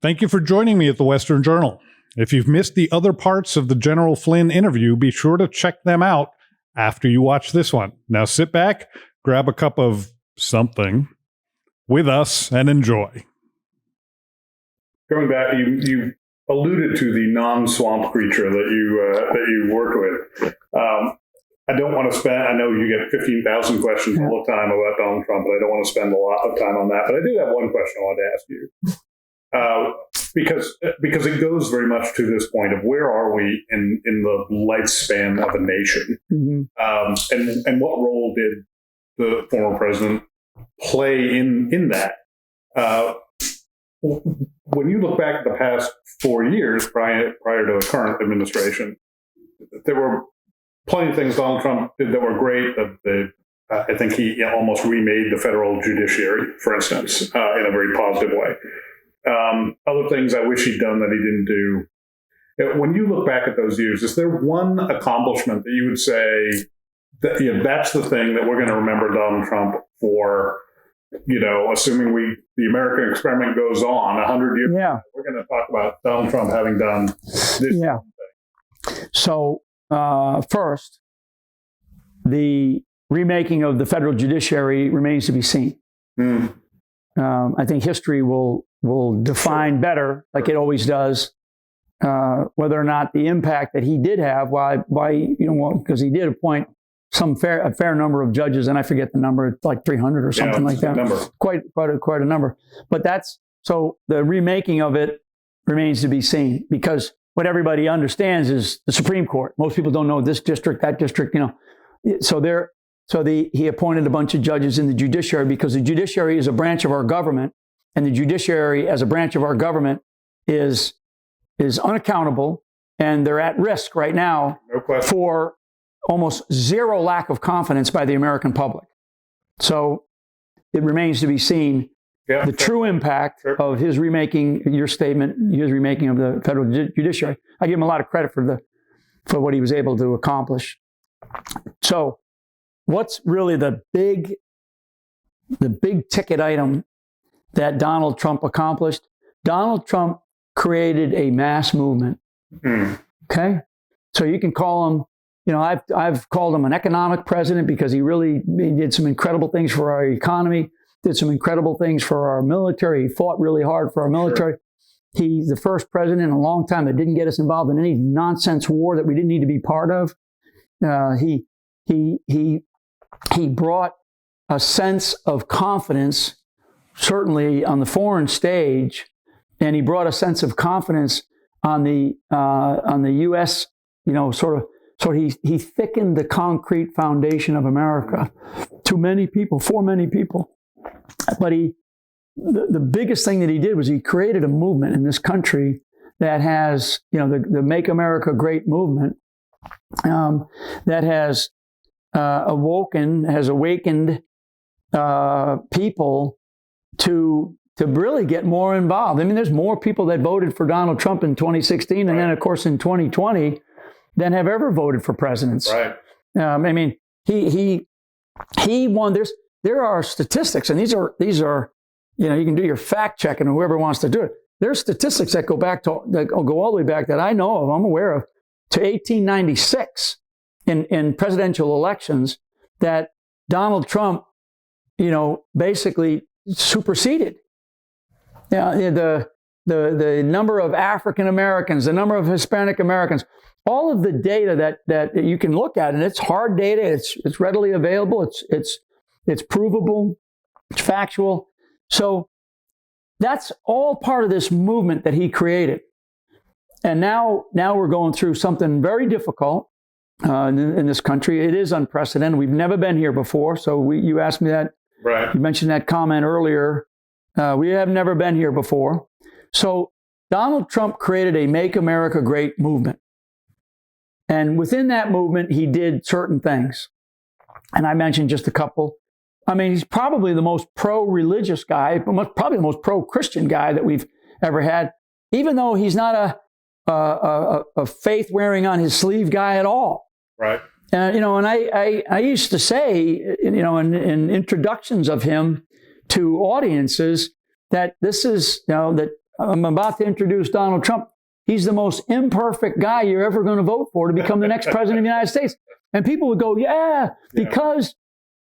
Thank you for joining me at the Western Journal. If you've missed the other parts of the General Flynn interview, be sure to check them out after you watch this one. Now sit back, grab a cup of something with us, and enjoy. Going back, you alluded to the non-swamp creature that you worked with. I don't want to spend, I know you get 15,000 questions all the time about Donald Trump, but I don't want to spend a lot of time on that. But I do have one question I want to ask you. Because it goes very much to this point of where are we in the lifespan of a nation? Mm-hmm. And what role did the former president play in that? When you look back at the past 4 years prior to the current administration, there were plenty of things Donald Trump did that were great. I think he almost remade the federal judiciary, for instance, in a very positive way. Other things I wish he'd done that he didn't do. When you look back at those years, is there one accomplishment that you would say that that's the thing that we're going to remember Donald Trump for? Assuming the American experiment goes on 100 years, we're going to talk about Donald Trump having done this. Yeah. So first, the remaking of the federal judiciary remains to be seen. I think history will define better, like it always does, whether or not the impact that he did have. Because he did appoint a fair number of judges, and I forget the number, it's like 300 or something like that. Quite a number. But so the remaking of it remains to be seen, because what everybody understands is the Supreme Court. Most people don't know this district, that district, he appointed a bunch of judges in the judiciary, because the judiciary is a branch of our government, and the judiciary as a branch of our government is unaccountable, and they're at risk right now for almost zero lack of confidence by the American public. So it remains to be seen the true impact of his remaking, his remaking of the federal judiciary. I give him a lot of credit for what he was able to accomplish. So what's really the big ticket item that Donald Trump accomplished? Donald Trump created a mass movement. Okay? So you can call him, I've called him an economic president, because he did some incredible things for our economy, did some incredible things for our military. He fought really hard for our military. Sure. He's the first president in a long time that didn't get us involved in any nonsense war that we didn't need to be part of. He brought a sense of confidence, certainly on the foreign stage, and he brought a sense of confidence on the U.S. So he thickened the concrete foundation of America for many people. But the biggest thing that he did was he created a movement in this country that has, the Make America Great movement, that has awakened people to really get more involved. I mean, there's more people that voted for Donald Trump in 2016, and then, of course, in 2020, than have ever voted for presidents. Right. He won. There are statistics, and these are you can do your fact checking, and whoever wants to do it. There's statistics that go all the way back that I know of, I'm aware of, to 1896 in presidential elections, that Donald Trump, basically superseded. The number of African Americans, the number of Hispanic Americans, all of the data that you can look at, and it's hard data, it's readily available, it's provable, it's factual. So that's all part of this movement that he created. And now we're going through something very difficult in this country. It is unprecedented. We've never been here before. So you asked me that. Right. You mentioned that comment earlier. We have never been here before. So Donald Trump created a Make America Great movement. And within that movement, he did certain things. And I mentioned just a couple. I mean, he's probably the most pro-religious guy, probably the most pro-Christian guy that we've ever had, even though he's not a faith wearing on his sleeve guy at all. Right. And I used to say, in introductions of him to audiences, that this is, that I'm about to introduce Donald Trump. He's the most imperfect guy you're ever going to vote for to become the next president of the United States. And people would go, yeah, because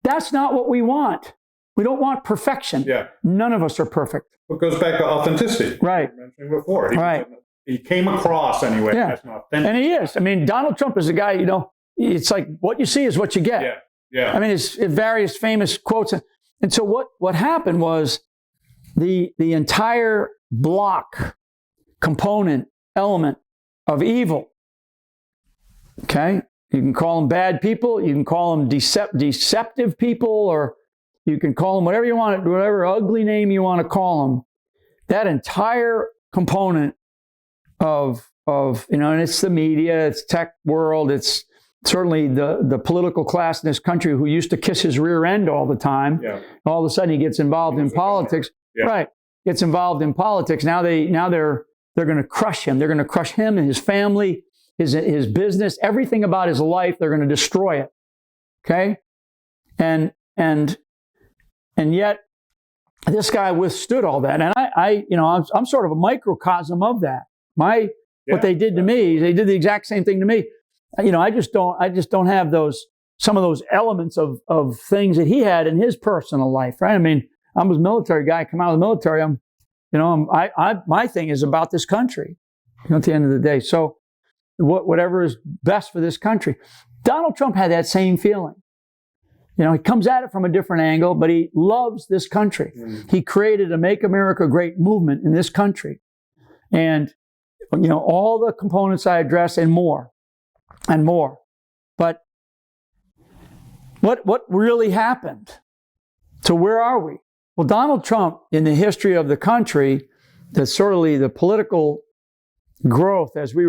that's not what we want. We don't want perfection. Yeah. None of us are perfect. It goes back to authenticity. Right. You mentioned before. Right. He came across anyway as an authentic. And he is. I mean, Donald Trump is a guy, it's like what you see is what you get. Yeah. Yeah. I mean, it's various famous quotes. And so what happened was the entire block, component, element of evil, okay? You can call them bad people. You can call them deceptive people, or you can call them whatever you want, whatever ugly name you want to call them. That entire component of and it's the media, it's tech world, it's certainly the political class in this country who used to kiss his rear end all the time. Yeah. All of a sudden he gets involved in politics. Yeah. Right. Gets involved in politics. Now they're going to crush him. They're going to crush him and his family, his business, everything about his life. They're going to destroy it. Okay? And yet this guy withstood all that. And I'm sort of a microcosm of that. What they did to me, they did the exact same thing to me. I just don't have some of those elements of things that he had in his personal life, right? I mean, I'm a military guy, come out of the military. My thing is about this country at the end of the day. So whatever is best for this country. Donald Trump had that same feeling. He comes at it from a different angle, but he loves this country. He created a Make America Great movement in this country. And, all the components I address and more. But what really happened? So where are we? Well, Donald Trump, in the history of the country, the political growth as we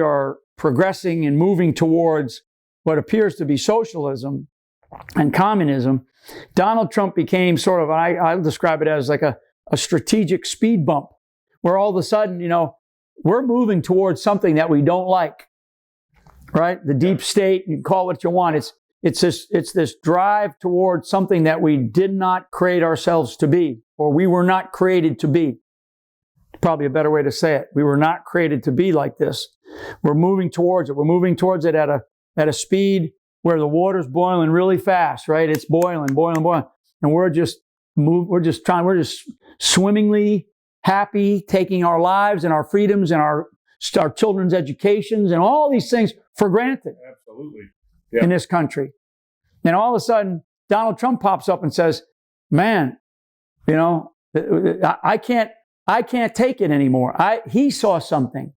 are progressing and moving towards what appears to be socialism and communism, Donald Trump became sort of, I'll describe it as like a strategic speed bump, where all of a sudden, we're moving towards something that we don't like, right? The deep state, you can call it what you want. It's this drive towards something that we did not create ourselves to be, or we were not created to be. Probably a better way to say it. We were not created to be like this. We're moving towards it. We're moving towards it at a speed where the water's boiling really fast, right? It's boiling, and we're just swimmingly happy, taking our lives and our freedoms and our children's educations and all these things for granted. Absolutely. In this country. And all of a sudden, Donald Trump pops up and says, man, I can't take it anymore. He saw something.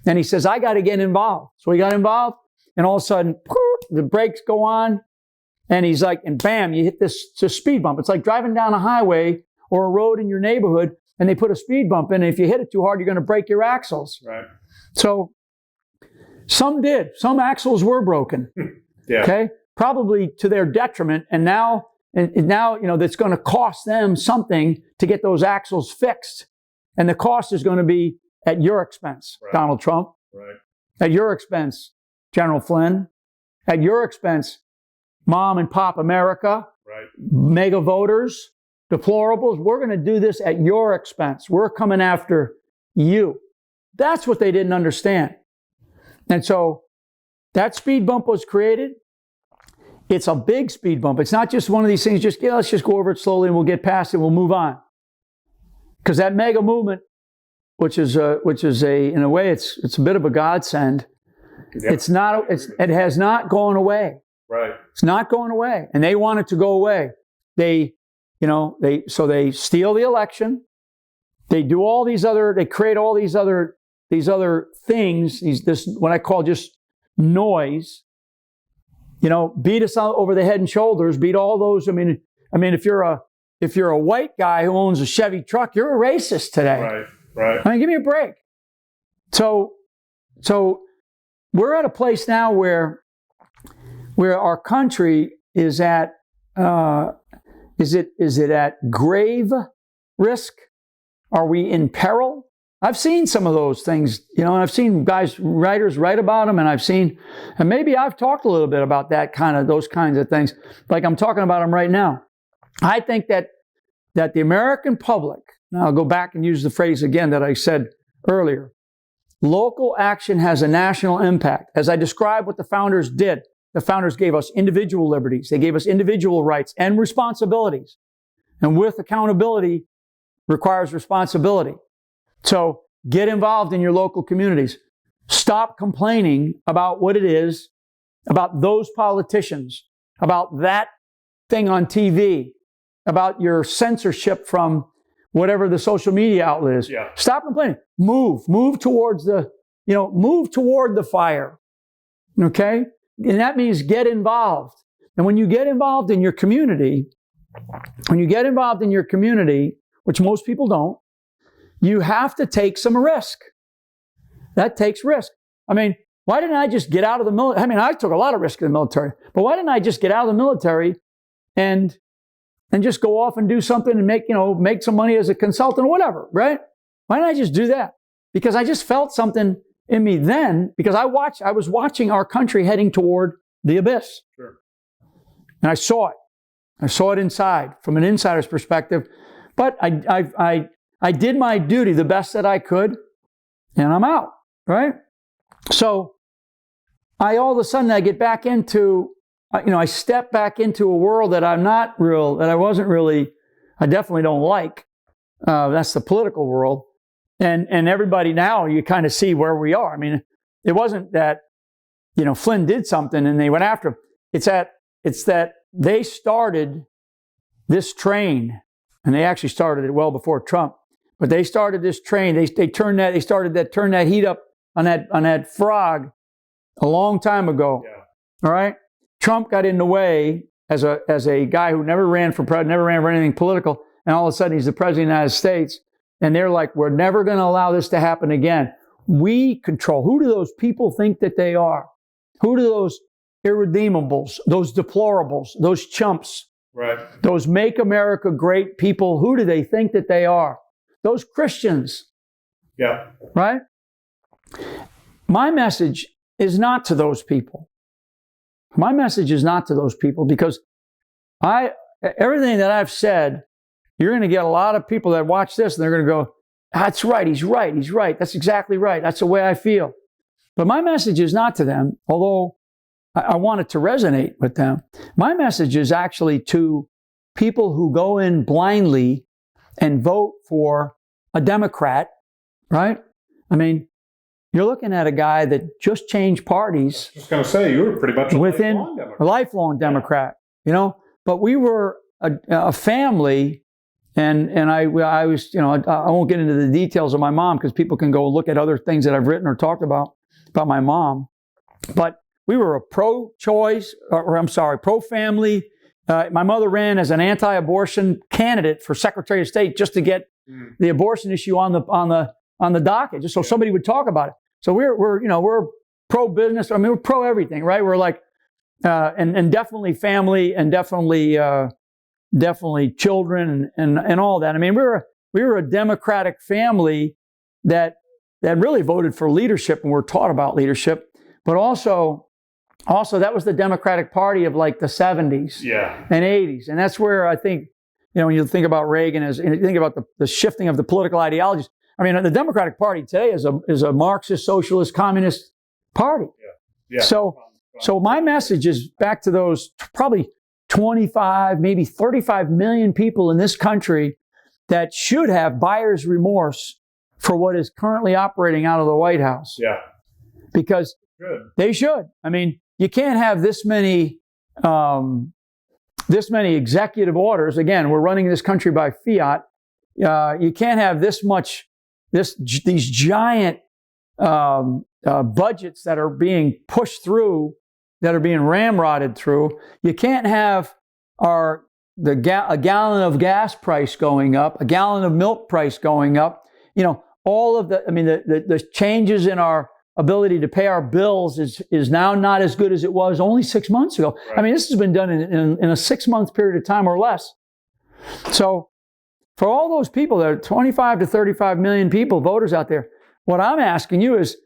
And he says, I got to get involved. So he got involved, and all of a sudden, the brakes go on, and he's like, and bam, you hit this speed bump. It's like driving down a highway or a road in your neighborhood, and they put a speed bump in, and if you hit it too hard, you're going to break your axles. Right. So some did. Some axles were broken. Yeah. Okay. Probably to their detriment. And now, that's going to cost them something to get those axles fixed. And the cost is going to be at your expense, right. Donald Trump. Right. At your expense, General Flynn. At your expense, Mom and Pop America. Right. Mega voters, deplorables. We're going to do this at your expense. We're coming after you. That's what they didn't understand. And so that speed bump was created. It's a big speed bump. It's not just one of these things, let's just go over it slowly and we'll get past it, we'll move on. Because that mega movement, which is in a way, it's a bit of a godsend. Yep. It has not gone away. Right. It's not going away. And they want it to go away. They steal the election. They do they create all these other things, this what I call just noise, beat us over the head and shoulders, beat all those. I mean, if you're a white guy who owns a Chevy truck, you're a racist today. Right. I mean, give me a break. So we're at a place now where our country is at, is it at grave risk? Are we in peril? I've seen some of those things, and I've seen writers write about them, and maybe I've talked a little bit about those kinds of things, like I'm talking about them right now. I think that the American public Now I'll go back and use the phrase again that I said earlier. Local action has a national impact. As I described what the founders did, the founders gave us individual liberties. They gave us individual rights and responsibilities. And with accountability requires responsibility. So get involved in your local communities. Stop complaining about what it is, about those politicians, about that thing on TV, about your censorship from whatever the social media outlet is. Yeah. Stop complaining. Move toward the fire. Okay? And that means get involved. And when you get involved in your community, which most people don't, you have to take some risk. That takes risk. I mean, why didn't I just get out of the military? I mean, I took a lot of risk in the military, but why didn't I just get out of the military and just go off and do something and make some money as a consultant or whatever, right? Why didn't I just do that? Because I just felt something in me then, because I was watching our country heading toward the abyss. Sure. And I saw it. I saw it inside, from an insider's perspective. But I did my duty the best that I could, and I'm out, right? So all of a sudden I get back into, I step back into a world that I definitely don't like. That's the political world. And everybody now, you kind of see where we are. I mean, it wasn't that, Flynn did something and they went after him. It's that they started this train, and they actually started it well before Trump, but they started this train. They turned that heat up on that frog a long time ago. Yeah. All right. Trump got in the way as a guy who never ran for anything political, and all of a sudden he's the president of the United States. And they're like, we're never going to allow this to happen again. We control. Who do those people think that they are? Who do those irredeemables, those deplorables, those chumps, right, those make America great people, who do they think that they are? Those Christians. Yeah. Right? My message is not to those people. My message is not to those people, because everything that I've said, you're going to get a lot of people that watch this and they're going to go, that's right, he's right. That's exactly right. That's the way I feel. But my message is not to them, although I want it to resonate with them. My message is actually to people who go in blindly and vote for a Democrat, right? I mean, you're looking at a guy that just changed parties. I was just going to say, you were pretty much a lifelong Democrat, But we were a family, and I was, I won't get into the details of my mom because people can go look at other things that I've written or talked about my mom. But we were a pro-choice, pro-family. My mother ran as an anti-abortion candidate for Secretary of State just to get the abortion issue on the docket, just so somebody would talk about it. So we're pro-business. I mean, we're pro-everything, right? We're like, and definitely family, and definitely children, and all that. I mean, we were a democratic family that really voted for leadership and were taught about leadership, but also that was the Democratic Party of like the 70s and 80s. And that's where I think, when you think about Reagan and you think about the shifting of the political ideologies. I mean, the Democratic Party today is a Marxist, socialist, communist party. Yeah. So my message is back to those probably 25, maybe 35 million people in this country that should have buyer's remorse for what is currently operating out of the White House. Yeah. Because they should. I mean, you can't have this many executive orders. Again, we're running this country by fiat. You can't have these giant budgets that are being pushed through, that are being ramrodded through. You can't have a gallon of gas price going up, a gallon of milk price going up. All of the changes in our ability to pay our bills is now not as good as it was only 6 months ago. Right. I mean, this has been done in a 6-month period of time or less. So for all those people, there are 25 to 35 million people, voters out there, what I'm asking you is,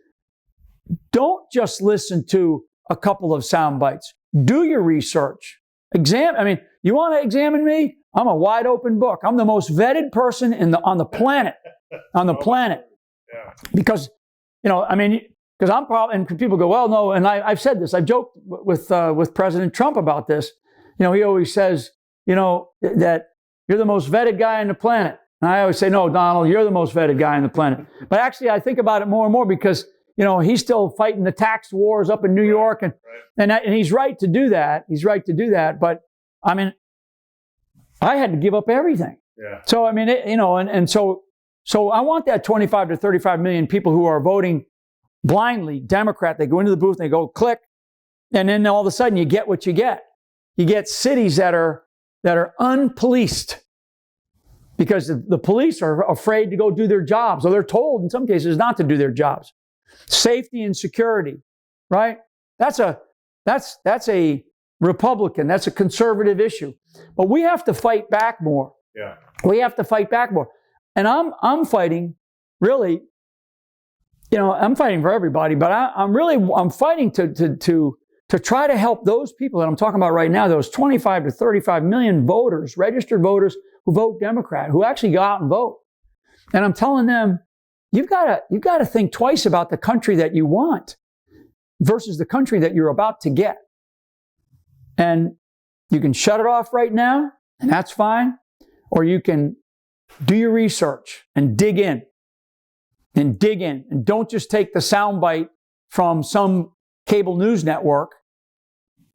don't just listen to a couple of sound bites. Do your research. You want to examine me? I'm a wide open book. I'm the most vetted person on the planet, Yeah. because, because I'm probably, and people go, well, no, and I've said this. I've joked with President Trump about this. He always says, that you're the most vetted guy on the planet. And I always say, no, Donald, you're the most vetted guy on the planet. But actually, I think about it more and more because, he's still fighting the tax wars up in New York. And he's right to do that. He's right to do that. But, I had to give up everything. Yeah. So, so I want that 25 to 35 million people who are voting blindly Democrat. They go into the booth and they go click. And then all of a sudden you get what you get. You get cities that are unpoliced because the police are afraid to go do their jobs, or they're told in some cases not to do their jobs. Safety and security, right? That's a Republican, that's a conservative issue. But we have to fight back more. Yeah. We have to fight back more. And I'm fighting, really, I'm fighting for everybody, but I'm fighting to try to help those people that I'm talking about right now, those 25 to 35 million voters, registered voters who vote Democrat, who actually go out and vote. And I'm telling them, you've got to think twice about the country that you want versus the country that you're about to get. And you can shut it off right now, and that's fine. Or you can do your research and dig in. And don't just take the soundbite from some cable news network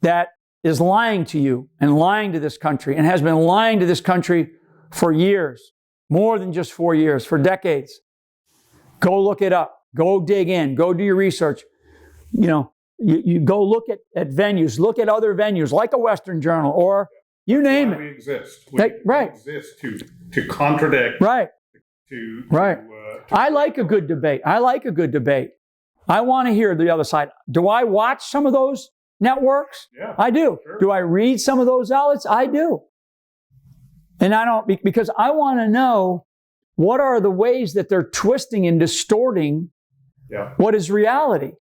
that is lying to you and lying to this country and has been lying to this country for years, more than just 4 years, for decades. Go look it up. Go dig in. Go do your research. You go look at venues. Look at other venues like a Western Journal or you name it. We exist. Right. We exist to contradict. Right. Right. I like a good debate. I want to hear the other side. Do I watch some of those networks? Yeah. I do. Sure. Do I read some of those outlets? I do. And I don't, because I want to know what are the ways that they're twisting and distorting what is reality.